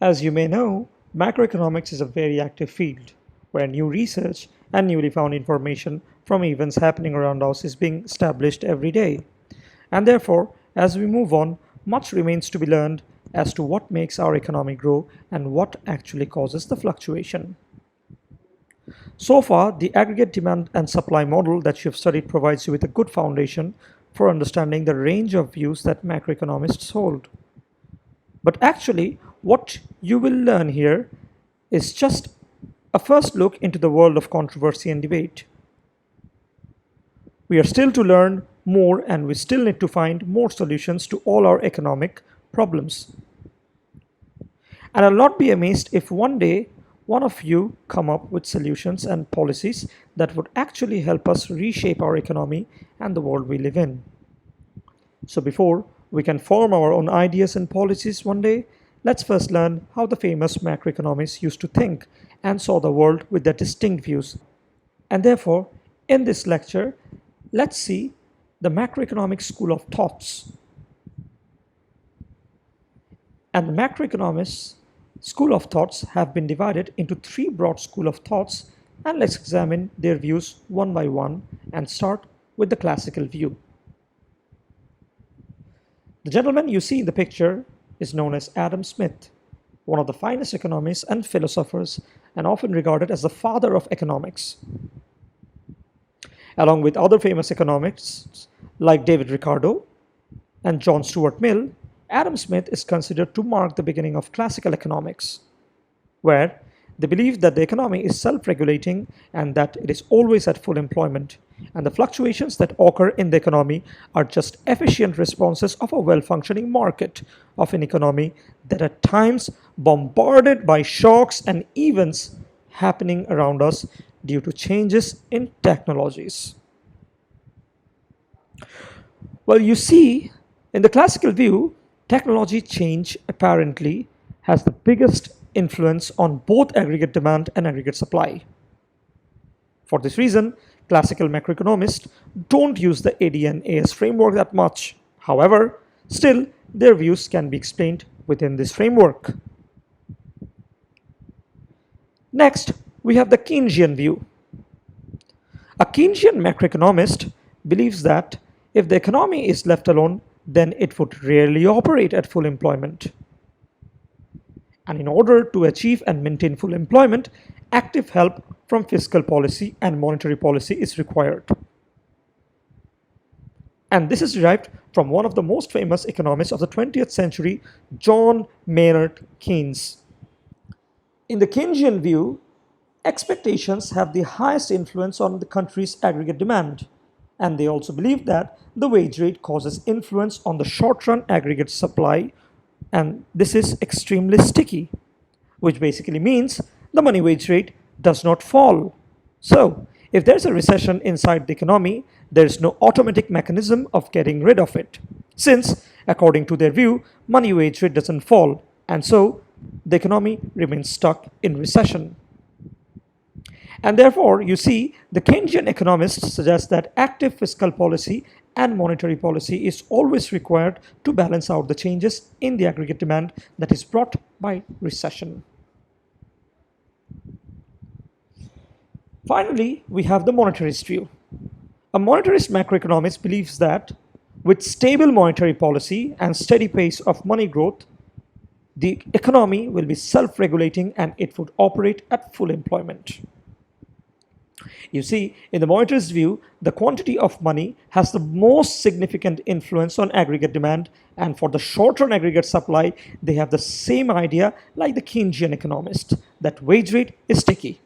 As you may know, macroeconomics is a very active field where new research and newly found information from events happening around us is being established every day. And therefore, as we move on, much remains to be learned as to what makes our economy grow and what actually causes the fluctuation. So far, the aggregate demand and supply model that you've studied provides you with a good foundation for understanding the range of views that macroeconomists hold. But actually, what you will learn here is just a first look into the world of controversy and debate. We are still to learn more and we still need to find more solutions to all our economic problems. And I'll not be amazed if one day one of you come up with solutions and policies that would actually help us reshape our economy and the world we live in. So before we can form our own ideas and policies one day, let's first learn how the famous macroeconomists used to think and saw the world with their distinct views. And therefore, in this lecture, let's see the macroeconomic school of thoughts. And the macroeconomists school of thoughts have been divided into three broad schools of thoughts, and let's examine their views one by one and start with the classical view. The gentleman you see in the picture is known as Adam Smith, one of the finest economists and philosophers and often regarded as the father of economics. Along with other famous economists like David Ricardo and John Stuart Mill, Adam Smith is considered to mark the beginning of classical economics, where they believe that the economy is self-regulating and that it is always at full employment, and the fluctuations that occur in the economy are just efficient responses of a well-functioning market of an economy that at times bombarded by shocks and events happening around us due to changes in technologies. Well, you see, in the classical view, technology change apparently has the biggest influence on both aggregate demand and aggregate supply. For this reason, classical macroeconomists don't use the AD&AS framework that much. However, still, their views can be explained within this framework. Next, we have the Keynesian view. A Keynesian macroeconomist believes that if the economy is left alone, then it would rarely operate at full employment. And in order to achieve and maintain full employment, active help from fiscal policy and monetary policy is required. And this is derived from one of the most famous economists of the 20th century, John Maynard Keynes. In the Keynesian view, expectations have the highest influence on the country's aggregate demand. And they also believe that the wage rate causes influence on the short-run aggregate supply, and this is extremely sticky, which basically means the money wage rate does not fall. So, if there's a recession inside the economy, there is no automatic mechanism of getting rid of it, since, according to their view, money wage rate doesn't fall, and so the economy remains stuck in recession. And therefore, you see, the Keynesian economists suggest that active fiscal policy and monetary policy is always required to balance out the changes in the aggregate demand that is brought by recession. Finally, we have the monetarist view. A monetarist macroeconomist believes that with stable monetary policy and steady pace of money growth, the economy will be self-regulating and it would operate at full employment. You see, in the monetarist view, the quantity of money has the most significant influence on aggregate demand, and for the short-run aggregate supply, they have the same idea like the Keynesian economist, that wage rate is sticky.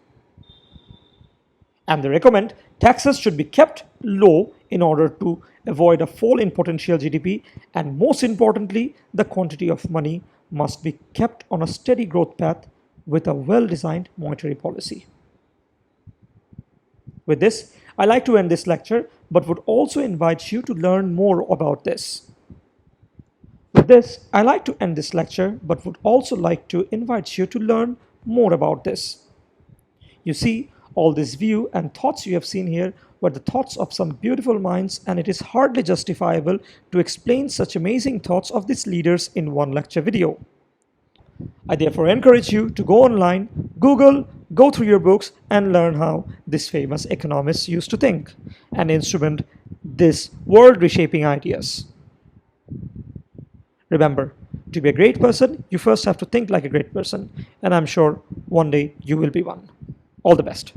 And they recommend taxes should be kept low in order to avoid a fall in potential GDP, and most importantly, the quantity of money must be kept on a steady growth path with a well-designed monetary policy. With this, I like to end this lecture, but would also invite you to learn more about this. With this, I like to end this lecture, but would also like to invite you to learn more about this. You see, all this view and thoughts you have seen here were the thoughts of some beautiful minds, and it is hardly justifiable to explain such amazing thoughts of these leaders in one lecture video. I therefore encourage you to go online, Google, go through your books, and learn how these famous economists used to think and instrument these world reshaping ideas. Remember, to be a great person, you first have to think like a great person, and I'm sure one day you will be one. All the best.